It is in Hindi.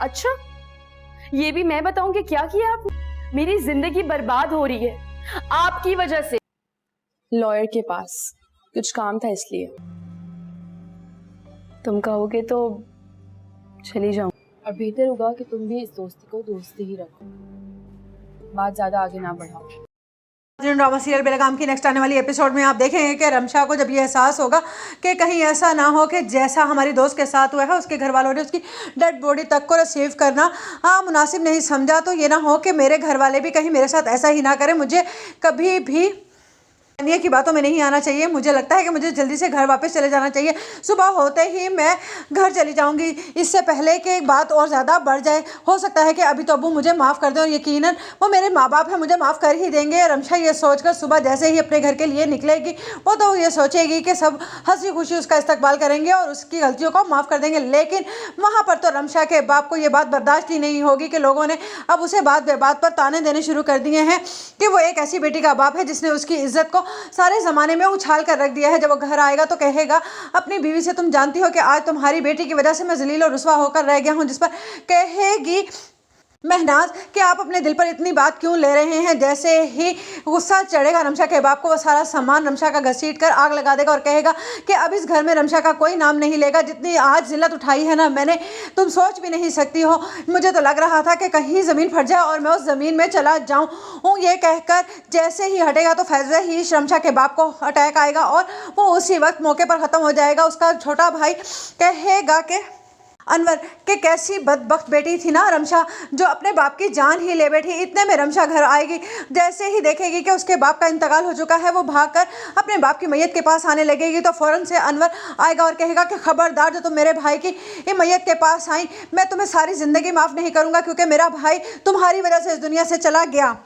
अच्छा, ये भी मैं बताऊं कि क्या किया आपने? मेरी जिंदगी बर्बाद हो रही है आपकी वजह से। लॉयर के पास कुछ काम था इसलिए। तुम कहोगे तो चली जाऊं। और बेहतर होगा कि तुम भी इस दोस्ती को दोस्ती ही रखो, बात ज्यादा आगे ना बढ़ाओ। ड्रामा सीरियल बेलगाम की नेक्स्ट आने वाली एपिसोड में आप देखेंगे कि रमशा को जब ये एहसास होगा कि कहीं ऐसा ना हो कि जैसा हमारी दोस्त के साथ हुआ है, उसके घर वालों ने उसकी डेड बॉडी तक को रिसीव करना मुनासिब नहीं समझा, तो ये ना हो कि मेरे घर वाले भी कहीं मेरे साथ ऐसा ही ना करें। मुझे कभी भी दुनिया की बातों में नहीं आना चाहिए। मुझे लगता है कि मुझे जल्दी से घर वापस चले जाना चाहिए। सुबह होते ही मैं घर चली जाऊंगी, इससे पहले कि बात और ज़्यादा बढ़ जाए। हो सकता है कि अभी तो अब्बू मुझे माफ़ कर दें और यकीनन वो मेरे माँ बाप हैं, मुझे माफ़ कर ही देंगे। रमशा ये सोचकर सुबह जैसे ही अपने घर के लिए निकलेगी, वो तो ये सोचेगी कि सब हंसी खुशी उसका इस्तकबाल करेंगे और उसकी गलतियों को माफ़ कर देंगे। लेकिन वहाँ पर तो रमशा के बाप को ये बात बर्दाश्त ही नहीं होगी कि लोगों ने अब उसे बात बे बात पर ताने देने शुरू कर दिए हैं कि वो एक ऐसी बेटी का बाप है जिसने उसकी इज्जत को सारे ज़माने में उछाल कर रख दिया है। जब वो घर आएगा तो कहेगा अपनी बीवी से, तुम जानती हो कि आज तुम्हारी बेटी की वजह से मैं जलील और रुसवा होकर रह गया हूँ। जिस पर कहेगी महनाज कि आप अपने दिल पर इतनी बात क्यों ले रहे हैं। जैसे ही गुस्सा चढ़ेगा रमशा के बाप को, वो सारा सामान रमशा का घसीट कर आग लगा देगा और कहेगा कि अब इस घर में रमशा का कोई नाम नहीं लेगा। जितनी आज जिल्लत उठाई है ना मैंने, तुम सोच भी नहीं सकती हो। मुझे तो लग रहा था कि कहीं ज़मीन फट जाए और मैं उस ज़मीन में चला जाऊँ। ये कहकर जैसे ही हटेगा तो फैज़े ही रमशा के बाप को अटैक आएगा और वो उसी वक्त मौके पर ख़त्म हो जाएगा। उसका छोटा भाई कहेगा कि अनवर के कैसी बदबख्त बेटी थी ना रमशा, जो अपने बाप की जान ही ले बैठी। इतने में रमशा घर आएगी, जैसे ही देखेगी कि उसके बाप का इंतकाल हो चुका है, वो भागकर अपने बाप की मैयत के पास आने लगेगी। तो फ़ौरन से अनवर आएगा और कहेगा कि खबरदार, जो तुम मेरे भाई की मैयत के पास आई, मैं तुम्हें सारी ज़िंदगी माफ़ नहीं करूँगा, क्योंकि मेरा भाई तुम्हारी वजह से इस दुनिया से चला गया।